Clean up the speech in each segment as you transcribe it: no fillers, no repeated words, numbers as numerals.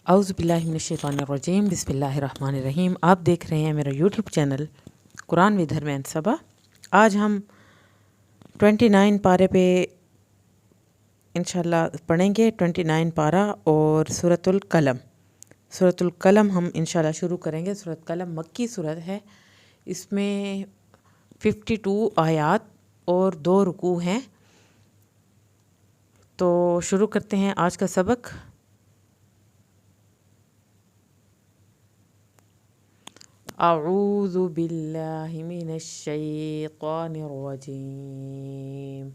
औज़ु बिल्लाहि मिनश्शैतानिर्रजीम बिस्मिल्लाहिर्रहमानिर्रहीम। आप देख रहे हैं मेरा यूट्यूब चैनल कुरान विद हरमैन सबा। आज हम 29 पारे पे इंशाल्लाह पढ़ेंगे। 29 पारा और सूरतुल कलम। सूरतुल कलम हम इंशाल्लाह शुरू करेंगे। सूरत कलम मक्की सूरत है। इसमें 52 आयात और 2 रुकू हैं। तो शुरू करते हैं आज का सबक। अऊज़ु बिल्लाहि मिनश्शैतानिर्रजीम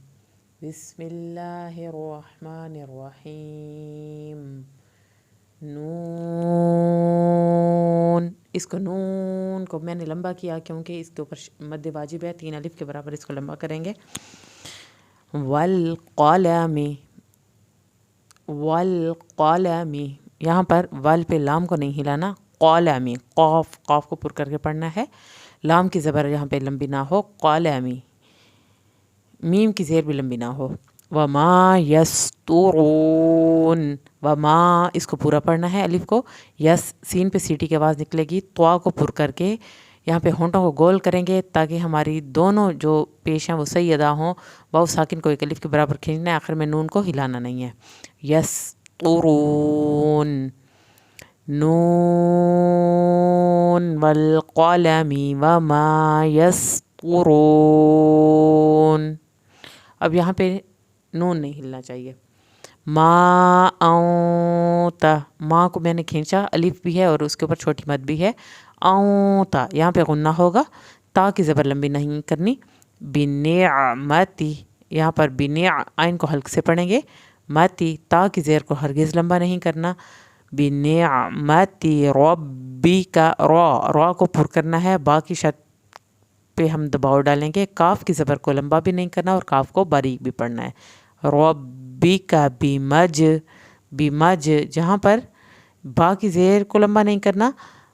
बिस्मिल्लाहिर्रहमानिर्रहीम। नून, इसको नून को मैंने लंबा किया क्योंकि इसके ऊपर मद्द वाजिब है। 3 अलिफ के बराबर इसको लंबा करेंगे। वल क़लमी, वल क़लमी, यहाँ पर वल पे लाम को नहीं हिलाना। क़लमी, क़ाफ, क़ाफ को पुर करके पढ़ना है। लाम की ज़बर यहाँ पे लंबी ना हो। क़लमी, मीम की ज़ेर भी लंबी ना हो। वमा यस्तुरून, वमा इसको पूरा पढ़ना है। अलिफ को यस सीन पे सीटी की आवाज़ निकलेगी। त्वा को पुर करके यहाँ पे होंठों को गोल करेंगे ताकि हमारी दोनों जो पेश हैं वो सही अदा हों। वाव साकिन को एक अलिफ के बराबर खींचना है। आखिर में नून को हिलाना नहीं है। यस्तुरून, नून वल क़लमी वमा यस्तुरून। अब यहाँ पे नून नहीं हिलना चाहिए। मा औता, माँ को मैंने खींचा, अलिफ भी है और उसके ऊपर छोटी मद भी है। औता, यहाँ पे गुन्ना होगा। ता की ज़बर लंबी नहीं करनी। बिनिअमती, यहाँ पर बिनिअ आइन को हल्क से पढ़ेंगे। मती, ता की ज़ेर को हरगिज़ लंबा नहीं करना। बिनिअमती रब्बिका, रॉ को पुर करना है। बाकी शत पे हम दबाव डालेंगे। काफ की ज़बर को लंबा भी नहीं करना और काफ को बारीक भी पढ़ना है। रब्बिका बिमज, बिमज, जहाँ पर बा की ज़ेर को लंबा नहीं करना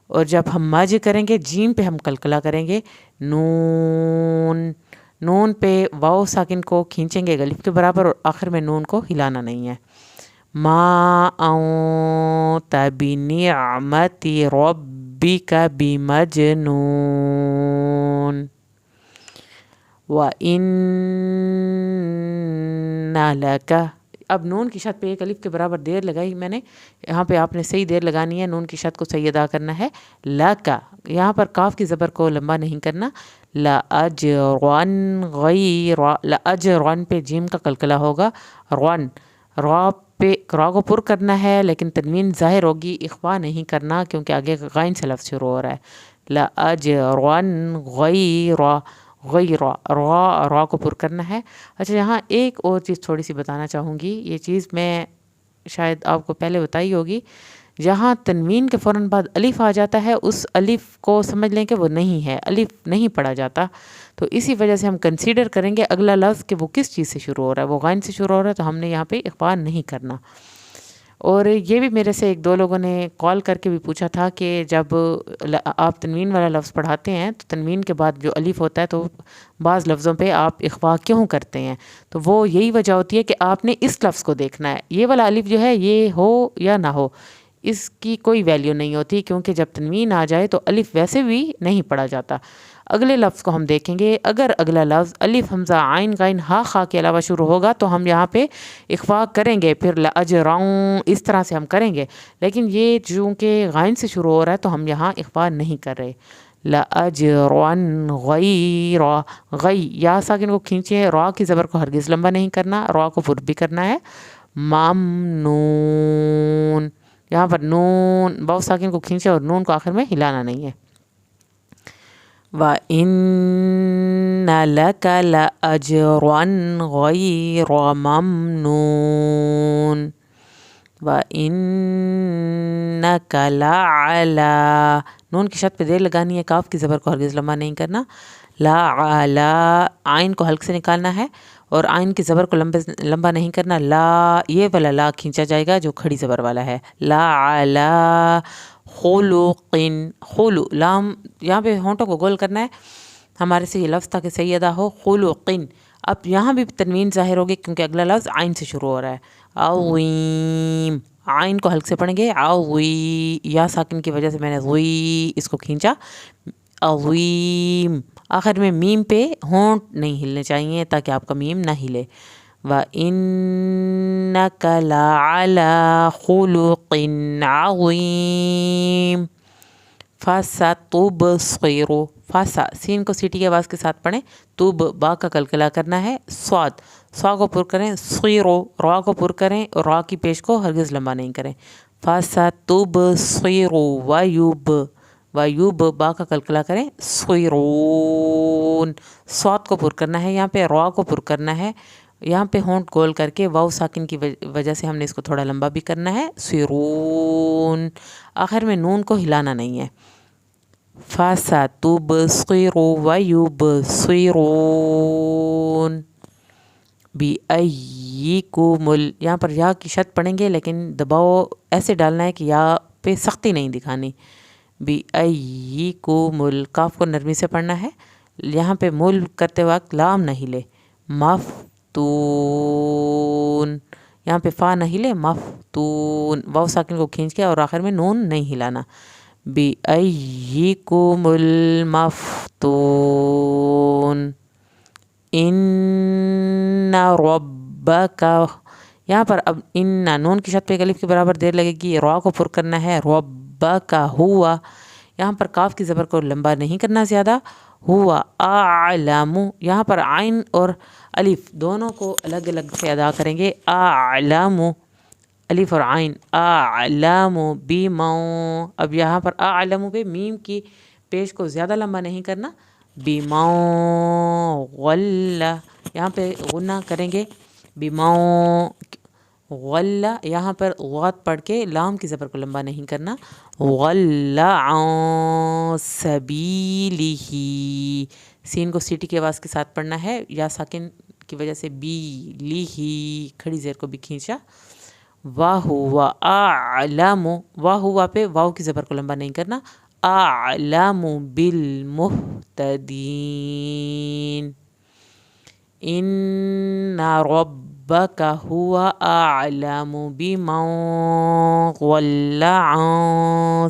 और जब हम मज करेंगे जीम पे हम कलकला करेंगे। नून, नून पे वाव साकिन को खींचेंगे गलिफ के बराबर और आखिर में नून को हिलाना नहीं है। मा औता बिनिअमति रब्बिका बिमजनून व इन्ना लका। अब नून की शत पे एक अलिफ के बराबर देर लगाई मैंने। यहाँ पे आपने सही देर लगानी है। नून की शत को सही अदा करना है। लका, यहाँ पर काफ की ज़बर को लंबा नहीं करना। लअजरन गैर, लअजरन पे जीम का कलकला होगा। रन, रॉ पे रा को पुर करना है लेकिन तनवीन ज़ाहिर होगी। इख्वा नहीं करना क्योंकि आगे गाइन से लफ्ज़ शुरू हो रहा है। लअजरन गैर, गैर, रॉ को पुर करना है। अच्छा, यहाँ एक और चीज़ थोड़ी सी बताना चाहूँगी। ये चीज़ मैं शायद आपको पहले बताई होगी। जहाँ तनवीन के फ़ौरन बाद अलिफ आ जाता है उस अलिफ को समझ लें कि वो नहीं है, अलिफ नहीं पढ़ा जाता। तो इसी वजह से हम कंसीडर करेंगे अगला लफ्ज़ कि वो किस चीज़ से शुरू हो रहा है। वो गाइन से शुरू हो रहा है तो हमने यहाँ पे इख्फा नहीं करना। और ये भी मेरे से 1-2 लोगों ने कॉल करके भी पूछा था कि जब आप तनवीन वाला लफ्ज़ पढ़ाते हैं तो तनवीन के बाद जो अलिफ होता है तो बाज़ लफ्ज़ों पे आप इख्फा क्यों करते हैं। तो वो यही वजह होती है कि आपने इस लफ्ज़ को देखना है। ये वाला अलिफ जो है ये हो या ना हो इसकी कोई वैल्यू नहीं होती क्योंकि जब तनवीन आ जाए तो अलिफ वैसे भी नहीं पढ़ा जाता। अगले लफ्ज़ को हम देखेंगे। अगर अगला लफ्ज़ अलिफ हमज़ा आइन गाइन हा खा के अलावा शुरू होगा तो हम यहाँ पे इख्फा करेंगे। फिर लअजरऊं इस तरह से हम करेंगे। लेकिन ये चूँकि गाइन से शुरू हो रहा है तो हम यहाँ इख्फा नहीं कर रहे। लअजरन गैर, गई या साकिन को खींचे। रॉ की ज़बर को हरगिज़ लंबा नहीं करना। रॉ को पुर भी करना है। ममनून, यहाँ पर नून वाव साकिन को खींचे और नून को आखिर में हिलाना नहीं है। व इन्ना लका लअजरन गैर ममनून व इन्नका लअला, नून की शत पे देर लगानी है। काफ की ज़बर को हरगिज़ लंबा नहीं करना। लअला, आइन को हल्क से निकालना है और आइन की ज़बर को लंबा नहीं करना। ला, ये वाला ला खींचा जाएगा जो खड़ी ज़बर वाला है। लअला खुलुकिन, खुलु, लाम यहाँ पे होंठों को गोल करना है हमारे से ये लफ्ज़ ताकि सही अदा हो। खुलुकिन, अब यहाँ भी तनवीन ज़ाहिर होगी क्योंकि अगला लफ्ज़ आइन से शुरू हो रहा है। अवीम, आइन को हल्क से पढ़ेंगे अज़ीम, या साकिन की वजह से मैंने ज़ी इसको खींचा, अज़ीम। आखिर में मीम पे होंठ नहीं हिलने चाहिए ताकि आपका मीम ना हिले। व इन्नका लअला खुलुक़िन अज़ीम, फसतुबसिरु, फसा सीन को सीटी की आवाज़ के साथ पढ़ें, तुब बा का कलकला करना है, स्वाद स्वा को पुर करें, सिरो रा को पुर करें और रा की पेश को हरगिज़ लंबा नहीं करें। फसतुबसिरु वयुब बा का कलकला करें, सिरून स्वाद को पुर करना है, यहाँ पे रा को पुर करना है, यहाँ पे होंठ गोल करके वाव साकिन की वजह से हमने इसको थोड़ा लंबा भी करना है, सिरून। आखिर में नून को हिलाना नहीं है। फसतुबसिरु वयुबसिरून बिअय्यिकुमुल, यहाँ पर या की शत पढ़ेंगे लेकिन दबाव ऐसे डालना है कि या पे सख्ती नहीं दिखानी। बिअय्यिकुमुल, काफ को नरमी से पढ़ना है, यहाँ पे मुल करते वक्त लाम नहीं ले, मफ्तून, यहाँ पे फ़ा नहीं ले, मफ्तून, वाव साकिन को खींच के और आखिर में नून नहीं हिलाना। बिअय्यिकुमुल मफ्तून इन्ना रब्बका, यहाँ पर अब इन्ना नून की शत पे अलिफ के बराबर देर लगेगी, रा को पुर करना है, रब्बका हुआ, यहाँ पर काफ की ज़बर को लंबा नहीं करना ज़्यादा, हुआ आलमु, यहाँ पर आइन और अलिफ दोनों को अलग अलग से अदा करेंगे, आलमु अलिफ और आइन, आलमु बिमा, अब यहाँ पर आलमु पे मीम की पेश को ज़्यादा लंबा नहीं करना, बिमा गल्ला, यहाँ पे गुन्ना करेंगे, बिमा गल्ला, यहाँ पर वात पढ़ के लाम की ज़बर को लंबा नहीं करना, गल्ला अन सबीलिही, सीन को सीटी की आवाज़ के साथ पढ़ना है, या साकिन की वजह से बी लीही खड़ी ज़ेर को भी खींचा। वाहुवा आलमु, वाहुवा पे वाव की ज़बर को लंबा नहीं करना, आलमु बिल मुहतदीन इन्ना रब्बका हुवा आलमु बिमन ज़ल्ला अन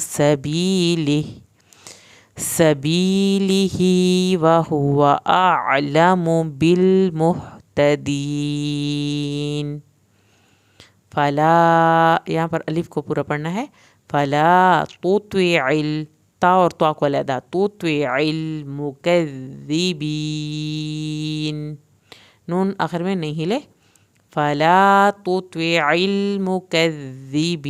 सबीलिही व हुवा आलमु बिल मुहतदीन। फला, यहाँ पर अलिफ को पूरा पढ़ना है, फला तुत्विइल, ता और त्वा को अलहदा, तुत्विइल मुकज़्ज़िबीन, नून आखिर में नहीं हिले, फला तुत्विइल मुकज़्ज़िबीन।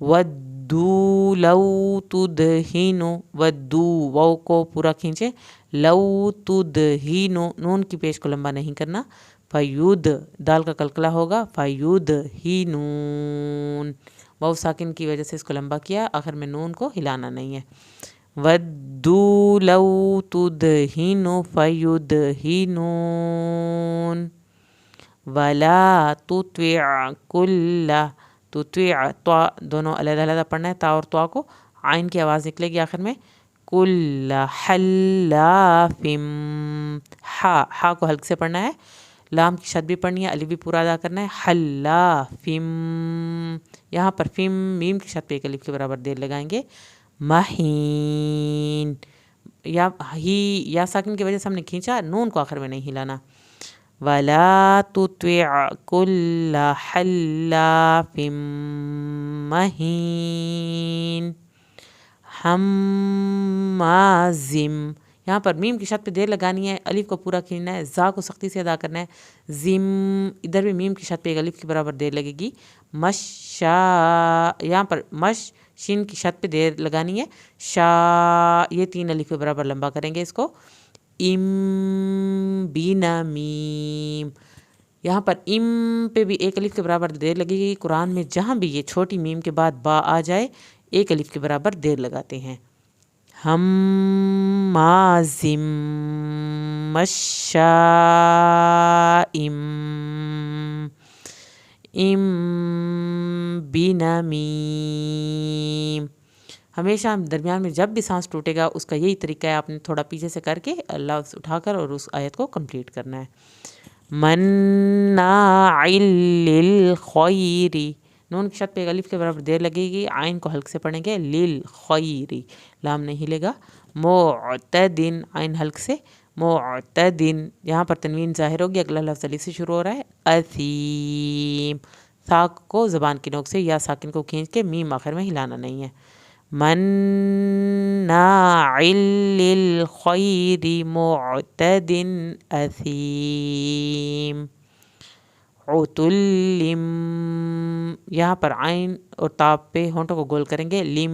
वद्दू लौ तुदहिनु, वद्दू वाव को पूरा खींचे, लौ तुदहिनु नून की पेश को लंबा नहीं करना, फयुद दाल का कलकला होगा, फयुद ही नून, वाव साकिन की वजह से इसको लंबा किया, आखिर में नून को हिलाना नहीं है। वद्दू लौ तुदहिनु फयुदहिनून वला तुत्विअ कुल्ला, तुत्विअ त्वा दोनों अलग-अलग पढ़ना है, ता और त्वा को आइन की आवाज़ निकलेगी आखिर में, कुल्ला हल्लाफिम, हा को हल्क से पढ़ना है, लाम की शद भी पढ़नी है, अलिफ भी पूरा अदा करना है, हल्लाफिम, यहाँ पर फिम मीम की शद पे एक अलिफ के बराबर देर लगाएंगे, महीन, या ही या साकिन की वजह से हमने खींचा, नून को आखिर में नहीं हिलाना। वला तुत्विअ कुल्ला हल्लाफिम महीन हम्माजिम, यहाँ पर मीम की शत पे देर लगानी है, अलिफ को पूरा खींचना है, जा को सख्ती से अदा करना है, जिम इधर भी मीम की शत पे एक अलिफ के बराबर देर लगेगी, मशा, यहाँ पर मश शीन की शत पे देर लगानी है, शा ये तीन अलिफ के बराबर लंबा करेंगे इसको, इम बीना मीम, यहाँ पर इम पे भी एक अलिफ के बराबर देर लगेगी, कुरान में जहाँ भी ये छोटी मीम के बाद बा आ जाए एक अलिफ के बराबर देर लगाते हैं। हम्माजिम मश्शाइम इम बिनमीम, हमेशा दरमियान में जब भी सांस टूटेगा उसका यही तरीका है, आपने थोड़ा पीछे से करके लफ्ज़ उठाकर और उस आयत को कंप्लीट करना है। مناع للخیری، نون کی شد پہ ایک الف کے برابر دیر لگے گی، عین کو حلق سے پڑھیں گے، للخیری لام نہیں ہلے گا، معتدن عین حلق سے، معتدن یہاں پر تنوین ظاہر ہوگی، اگلا لفظ الف سے شروع ہو رہا ہے، اثیم، ثا کو زبان کی نوک سے یا ساکن کو کھینچ کے میم آخر میں ہلانا نہیں ہے، مناع للخیر معتد اثیم، عتل، یہاں پر عین اور تا پہ ہونٹوں کو گول کریں گے، لم،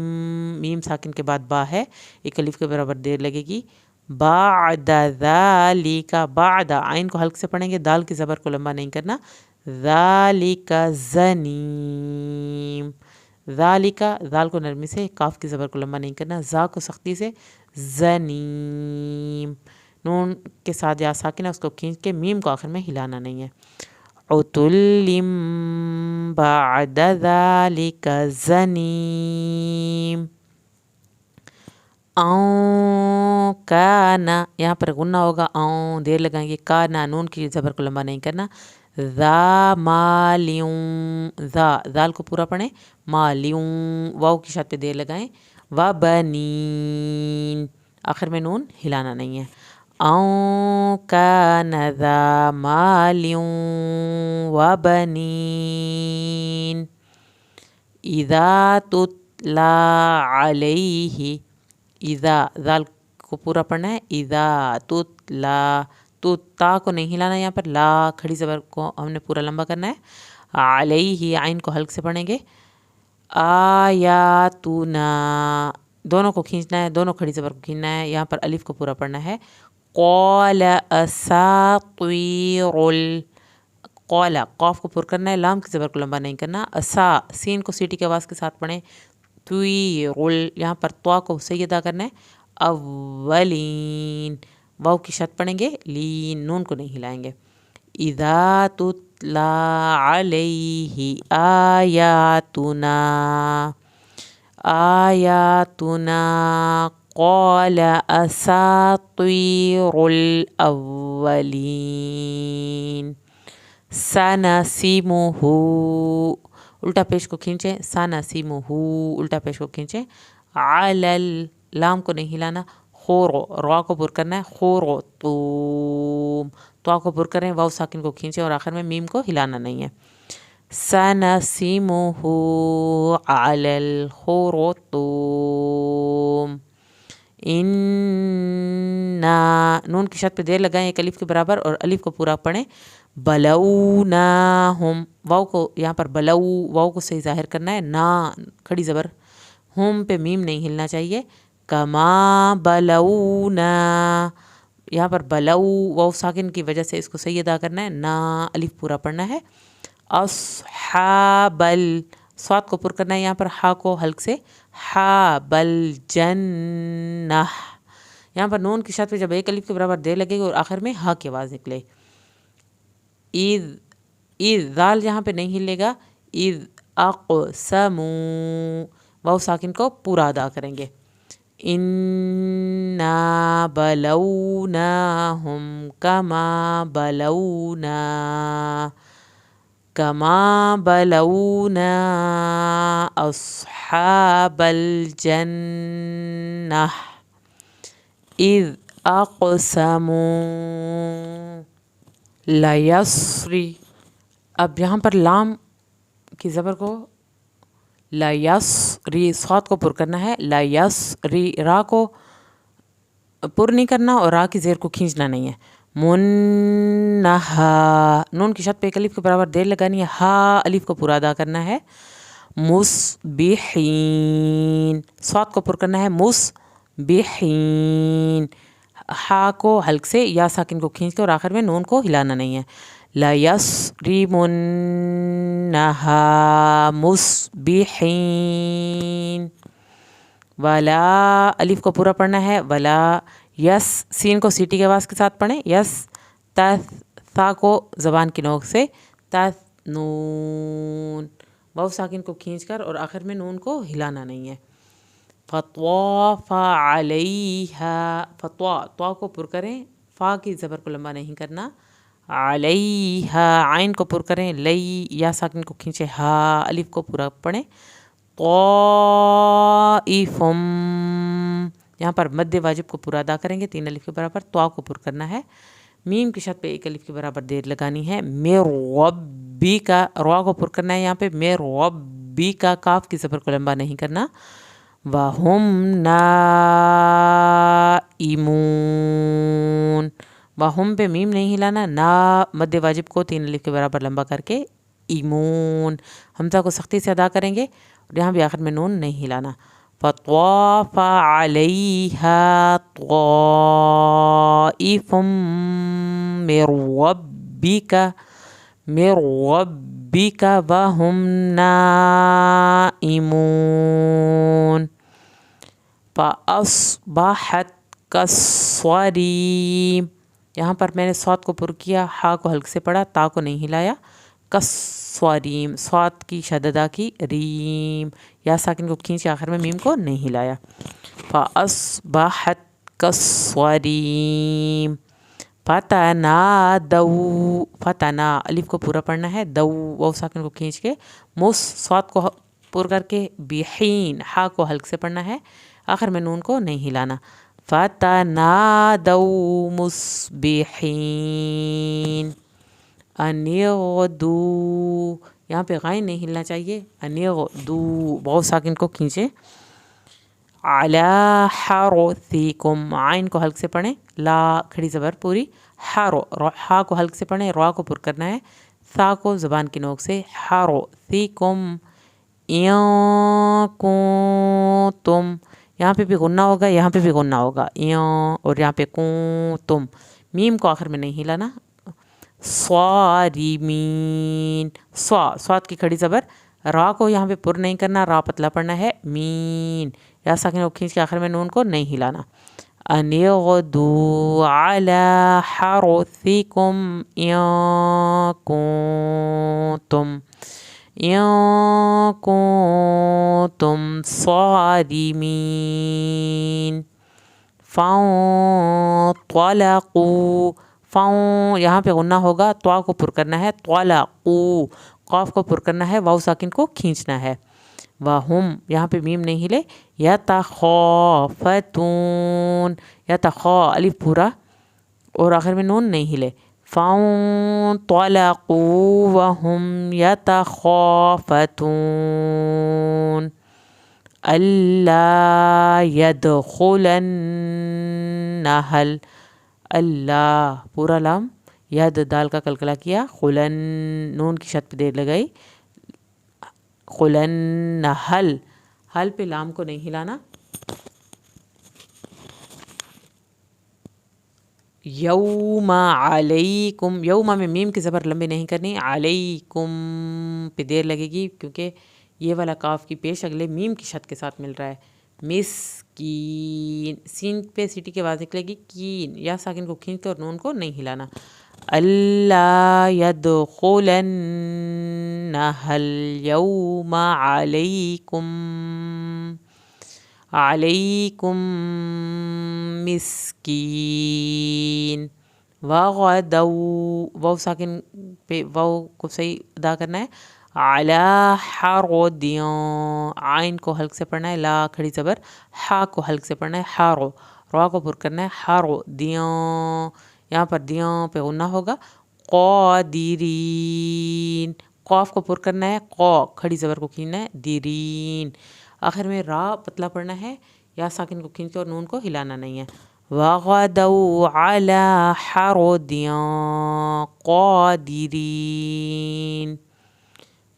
میم ساکن کے بعد با ہے، ایک الف کے برابر دیر لگے گی، بعد ذالک، بعد عین کو حلق سے پڑھیں گے، دال کی زبر کو لمبا نہیں کرنا، ذالک زنیم، ذالک ذال کو نرمی سے، کاف کی زبر کو لمبا نہیں کرنا، زا کو سختی سے، زنیم، نون کے ساتھ یا ساکن ہے اس کو کھینچ کے میم کو آخر میں ہلانا نہیں ہے، عتلم بعد ذالک زنیم، اون کانا، یہاں پر غنہ ہوگا، اون دیر لگائیں گے، کانا نون کی زبر کو لمبا نہیں کرنا، ذا مالیوں، ذال کو پورا پڑھیں، مالیوں، واو کی شاد پہ دیر لگائیں، وبنین آخر میں نون ہلانا نہیں ہے، اون کان ذا مالیوں وبنین، اذا تتلا علیہ، اذا ذال کو پورا پڑھنا ہے، اذا تتلا، تو تا کو نہیں ہلانا، یہاں پر لا کھڑی زبر کو ہم نے پورا لمبا کرنا ہے، علیہ عین کو حلق سے پڑھیں گے، آیاتنا دونوں کو کھینچنا ہے، دونوں کھڑی زبر کو کھینچنا ہے، یہاں پر الف کو پورا پڑھنا ہے، قال اساطیر قال، قاف کو پر کرنا ہے، لام کی زبر کو لمبا نہیں کرنا، اسا سین کو سیٹی کی آواز کے ساتھ پڑھیں، طویرل یہاں پر طوا کو صحیح ادا کرنا ہے، اولین واو کی شد پڑھیں گے، لین نون کو نہیں ہلائیں گے، اذا تتلا علیہ آیاتنا، آیاتنا قال اساطیر الاولین، سنسمہ الٹا پیش کو کھینچیں، سنسمہ الٹا پیش کو کھینچیں، علل لام کو نہیں ہلانا، خورو را کو پر کرنا ہے، خورطوم تو کو پر کریں، واو ساکن کو کھینچیں اور آخر میں میم کو ہلانا نہیں ہے، سنسمہ علی الخرطوم، انا نون کی شد پہ دیر لگائیں ایک الف کے برابر اور الف کو پورا پڑھیں، بلوناہم واو کو یہاں پر بلو واو کو صحیح ظاہر کرنا ہے، نا کھڑی زبر، ہم پہ میم نہیں ہلنا چاہیے، کما بلونا یہاں پر بلو واو ساکن کی وجہ سے اس کو صحیح ادا کرنا ہے، نا الف پورا پڑھنا ہے، اصحاب صاد کو پر کرنا ہے، یہاں پر ہا کو حلق سے، حاب الجنہ، یہاں پر نون کی شد پہ جب ایک الف کے برابر دیر لگے گی اور آخر میں ہا کی آواز نکلے، اذ ذال یہاں پہ نہیں ہلے گا، اذ اقسموا واو ساکن کو پورا ادا کریں گے، انا بلوناہم کما بلونا اصحاب الجنہ اذ اقسموا لیسری، اب یہاں پر لام کی زبر کو لیسری صاد کو پر کرنا ہے، لیسری را کو پر نہیں کرنا اور را کی زیر کو کھینچنا نہیں ہے، منہا نون کی شد پہ ایک الف کے برابر دیر لگانی ہے، ہا الف کو پورا ادا کرنا ہے، مصبحین صاد کو پر کرنا ہے، مصبحین ہا کو حلق سے یا ساکن کو کھینچ کے اور آخر میں نون کو ہلانا نہیں ہے، لَيَصْرِمُنَّهَا مُصْبِحِينَ، ولا الف کو پورا پڑھنا ہے، ولا یس سین کو سیٹی کے آواز کے ساتھ پڑھیں، یس تث ثا کو زبان کی نوک سے، تثنون واو ساکن کو کھینچ کر اور آخر میں نون کو ہلانا نہیں ہے، فطواف علیہا، فطوا طوا کو پر کریں، فا کی زبر کو لمبا نہیں کرنا، अलैहा, आइन को पुर करें, लई या साकिन को खींचे, हा अलिफ को पूरा पढ़ें, तौइफुम, यहाँ पर मद्दे वाजिब को पूरा अदा करेंगे 3 अलिफ के बराबर, तौ को पुर करना है, मीम की शद पे 1 अलिफ के बराबर देर लगानी है, मे रब्बी का रा को पुर करना है, यहाँ पे मे रब्बी का काफ की ज़बर को लंबा नहीं करना, वहुम नाइमून, वहुम पे मीम नहीं हिलाना, ना मद्दे वाजिब को 3 अलिफ के बराबर लंबा करके, इमून हमजा को सख्ती से अदा करेंगे और यहाँ भी आखिर में नून नहीं हिलाना, फत्वाफ़ अलैहा तवाइफुम मिर रब्बिका वहुम नाइमून, फ़अस्बहत कस्सरीम, यहाँ पर मैंने स्वाद को पुर किया, हा को हल्क से पढ़ा, ता को नहीं हिलाया, कस्सरीम, स्वाद की शददा की, रीम या साकिन को खींच आखिर में मीम को नहीं हिलाया, फ़अस्बहत कस्सरीम, फतनादौ, फतना अलिफ को पूरा पढ़ना है, दौ वाव साकिन को खींच के, मुस स्वाद को पुर करके, बिहीन हा को हल्क से पढ़ना है, आखिर में नून को नहीं हिलाना, फतनादौ मुस्बिहीन, अनिगदू, यहाँ पे गाइन नहीं हिलना चाहिए, अनिगदू वाव साकिन को खींचे, अला हरसिकुम, आइन को हल्क से पढ़ें, ला खड़ी ज़बर पूरी, हारो, हा को हल्क से पढ़ें, रा को पुर करना है, सा को ज़बान की नोक से, हरसिकुम, तुम, यहाँ पे भी गुन्ना होगा, यहाँ पे भी गुन्ना होगा, और यहाँ पे तुम, मीम को आखिर में नहीं हिलाना, स्वारिमीन, स्वाद की खड़ी ज़बर, रा को यहाँ पे पुर नहीं करना, रा पतला पढ़ना है, मीन या साकिन को खींच के आखिर में नून को नहीं हिलाना, अनिगदू अला हरसिकुम तुम सारिमीन, फ़अंतलक़ू, फ़अं यहाँ पे गुन्ना होगा, त्वा को पुर करना है, त्वलक़ू क़ाफ को पुर करना है, वाव साकिन को खींचना है, वहुम यहाँ पे मीम नहीं हिले, यतख़ाफ़तून, यतख़ा अलिफ पूरा और आखिर में नून नहीं हिले, फ़अंतलक़ू वहुम यतख़ाफ़तून, अल्ला यदखुलन्नहल, अल्लाह पूरा लाम, यद दाल का कलकला किया, खुलन नून की शद पे देर लगाई, खुलन्नहल, हल पे लाम को नहीं हिलाना, यौमा अलैकुम, यौमा में मीम की ज़बर लंबी नहीं करनी, अलैकुम पे देर लगेगी क्योंकि ये वाला काफ की पेश अगले मीम की शद के साथ मिल रहा है, मिस्कीन, सीन पे सीटी की आवाज़ निकलेगी, कीन या साकिन को खींचते और नून को नहीं हिलाना, अल्ला यदखुलन्नहल यौमा अलैकुम मिस्कीन, वगदौ, वाव साकिन पे वाव को सही अदा करना है, अला हरदियाँ, आइन को हल्क से पढ़ना है, ला खड़ी ज़बर, हा को हल्क से पढ़ना है, हारो, रा को पुर करना है, हरदियाँ, यहाँ पर दियाँ पे गुन्ना होगा, क़ादिरीन, क़ाफ को पुर करना है, क़ा खड़ी ज़बर को खींचना है, दिरीन, आखिर में रा पतला पढ़ना है, या साकिन को खींच और नून को हिलाना नहीं है, वगदौ अला हरदियाँ क़ादिरीन,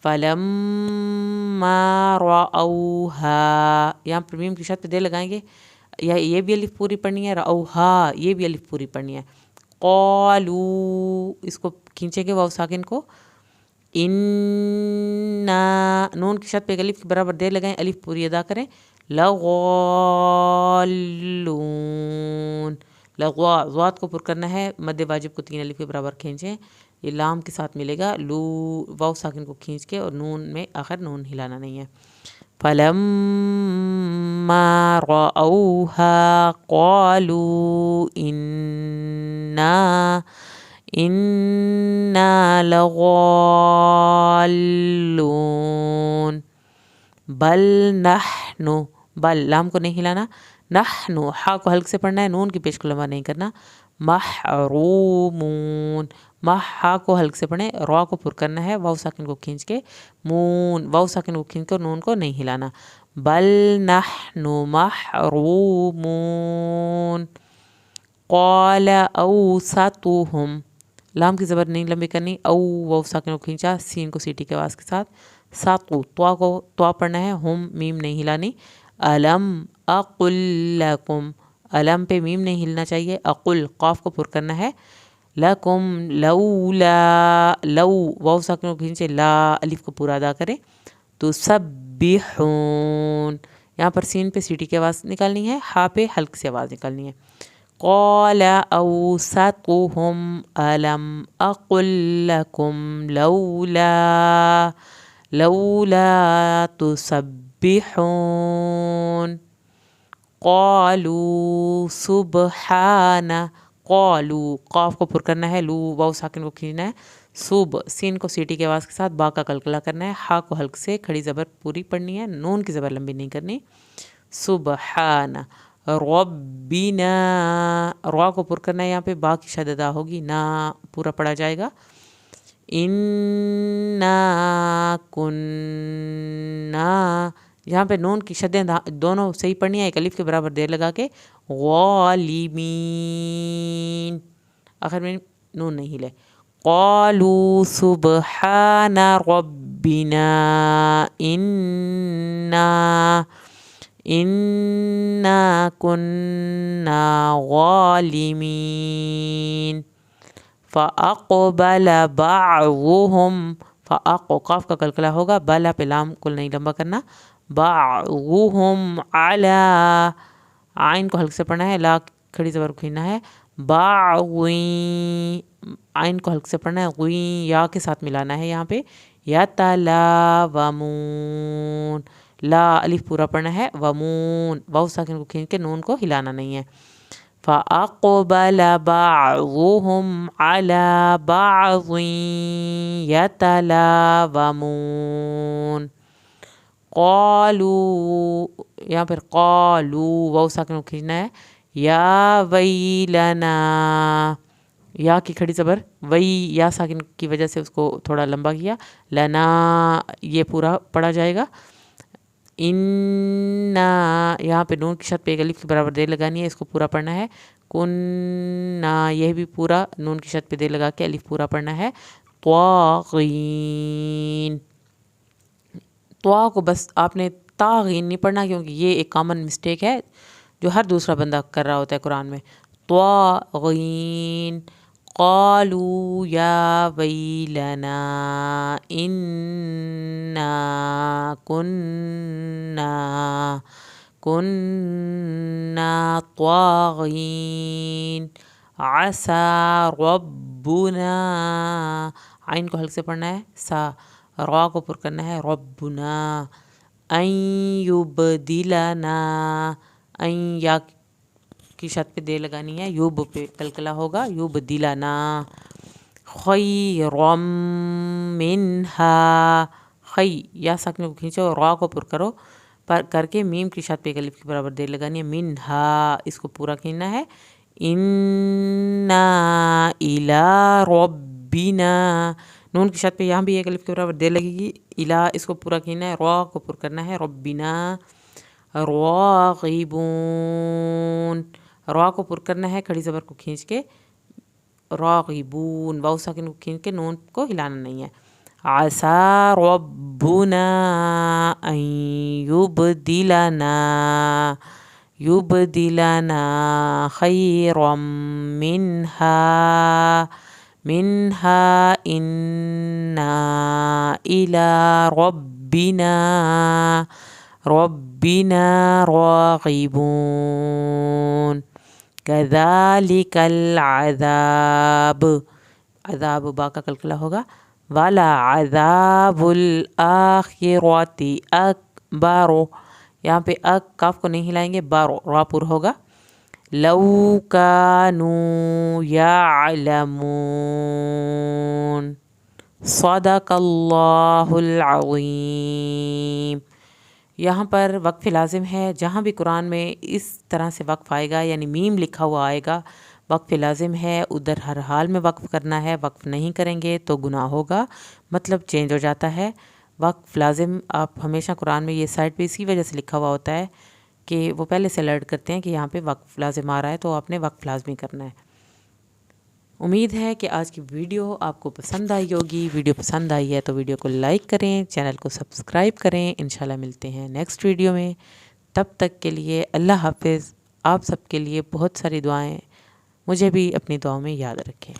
फलम्मा रअौहा, यहाँ पर मीम की शद पे दे लगाएंगे, ये भी अलिफ पूरी पढ़नी है, रअौहा ये भी अलिफ पूरी पढ़नी है, क़ालू इसको खींचेंगे वाव साकिन को, इन्ना नून की शद पे अलिफ के बराबर देर लगाएं, अलिफ पूरी अदा करें, लगालून, लगवा ज़ात को पुर करना है, मद्दे वाजिब को 3 अलिफ के बराबर खींचें, ये लाम के साथ मिलेगा, लू वाव साकिन को खींच के और नून में आखिर नून हिलाना नहीं है, फलम्मा रअौहा क़ालू إنا لضالون بل نحن بل لام کو نہیں ہلانا نحنو ہا کو حلق سے پڑھنا ہے نون کی پیش کو لمبا نہیں کرنا محرومون ہا کو حلق سے پڑھیں را کو پر کرنا ہے واو ساکن کو کھینچ کے مون واو ساکن کو کھینچ کر نون کو نہیں ہلانا بل نحن محرومون قال اوسطهم لام کی زبر نہیں لمبی کرنی او واو ساکن کو کھینچا سین کو سیٹی کے آواز کے ساتھ ساتو توا پڑھنا ہے ہم میم نہیں ہلانی الم اقل لکم الم پہ میم نہیں ہلنا چاہیے اقل قاف کو پر کرنا ہے لکم لولا لو واو ساکن کو کھینچے لا الف کو پورا ادا کرے تو سبحون یہاں پر سین پہ سیٹی کی آواز نکالنی ہے ہا پہ حلق سے آواز نکالنی ہے قال اوسطهم الم اقل لکم لولا تسبحون قالوا سبحان قالوا قاف کو پر کرنا ہے لو واو ساکن کو کھینچنا ہے سین کو سیٹی کی آواز کے ساتھ با کا قلقلہ کرنا ہے ہا کو حلق سے کھڑی زبر پوری پڑھنی ہے نون کی زبر لمبی نہیں کرنی سبحان ربنا را کو پر کرنا ہے یہاں پہ با کی شد ادا ہوگی نا پورا پڑھا جائے گا انا کننا یہاں پہ نون کی شدیں دونوں صحیح پڑھنی ہے ایک الف کے برابر دیر لگا کے غالبین آخر میں نون نہیں ہلے قالوا سبحان ربنا انا كنا ظالمين فاقبل بعضهم قاف کا قلقلہ ہوگا بالا پہ لام کو نہیں لمبا کرنا بعضهم على عین کو حلق سے پڑھنا ہے لا کھڑی زبر کو کھیننا ہے بعضین عین کو حلق سے پڑھنا ہے غین یا کے ساتھ ملانا ہے یہاں پہ یتلاومون لا الف پورا پڑھنا ہے ومون واو ساکن کو کھینچ کے نون کو ہلانا نہیں ہے فَأَقْبَلَ بَعْضُهُمْ عَلَى بَعْضٍ يَتَلَاوَمُونَ قالوا یہاں پھر قالوا واو ساکن کو کھینچنا ہے یا ویلنا یا کی کھڑی زبر وی یا ساکن کی وجہ سے اس کو تھوڑا لمبا کیا لنا یہ پورا پڑھا جائے گا اننا یہاں پہ نون کی شد پہ ایک الف کے برابر دیر لگانی ہے اس کو پورا پڑھنا ہے کننا یہ بھی پورا نون کی شد پہ دیر لگا کے الف پورا پڑھنا ہے طاغین طوا کو بس آپ نے طاغین نہیں پڑھنا کیونکہ یہ ایک کامن مسٹیک ہے جو ہر دوسرا بندہ کر رہا ہوتا ہے قرآن میں طاغین قالوا یا ویلنا انا كنا طاغین عسى ربنا عین کو حلق سے پڑھنا ہے سا را کو پر کرنا ہے ربنا ان یبدلنا ان یا کی شد پہ دے لگانی ہے یوب پہ کلکلا ہوگا یبدلنا خیرم منہا خی یا ساکن کو کھینچو را کو پر کرو پر کر کے میم کی شد پہ ایک الف کے برابر دیر لگانی ہے منہا اس کو پورا کھیننا ہے انا الی ربنا نون کی شد پہ یہاں بھی ایک الف کے برابر دیر لگے گی الا اس کو پورا کھیننا ہے را کو پر کرنا ہے ربنا راغبون را کو پر کرنا ہے کھڑی زبر کو کھینچ کے راغبون واو ساکن کو کھینچ کے نون کو ہلانا نہیں ہے عسى ربنا ان يبدلنا خيرا منها إنا إلى ربنا راغبون كذلك العذاب عذاب با کا کلکلا ہوگا والا عذاب الآخرۃ اکبر یہاں پہ کاف کو نہیں ہلائیں گے بارو را پر ہوگا لو كانوا يعلمون. صدق اللہ العظیم. یہاں پر وقف لازم ہے. جہاں بھی قرآن میں اس طرح سے وقف آئے گا یعنی میم لکھا ہوا آئے گا وقف لازم ہے، ادھر ہر حال میں وقف کرنا ہے. وقف نہیں کریں گے تو گناہ ہوگا، مطلب چینج ہو جاتا ہے. وقف لازم آپ ہمیشہ قرآن میں یہ سائڈ پہ اسی وجہ سے لکھا ہوا ہوتا ہے کہ وہ پہلے سے الرٹ کرتے ہیں کہ یہاں پہ وقف لازم آ رہا ہے تو آپ نے وقف لازمی کرنا ہے. امید ہے کہ آج کی ویڈیو آپ کو پسند آئی ہوگی. ویڈیو پسند آئی ہے تو ویڈیو کو لائک کریں، چینل کو سبسکرائب کریں. انشاءاللہ ملتے ہیں نیکسٹ ویڈیو میں. تب تک کے لیے اللہ حافظ. آپ سب کے لیے بہت ساری دعائیں، مجھے بھی اپنی دعاؤں میں یاد رکھیں.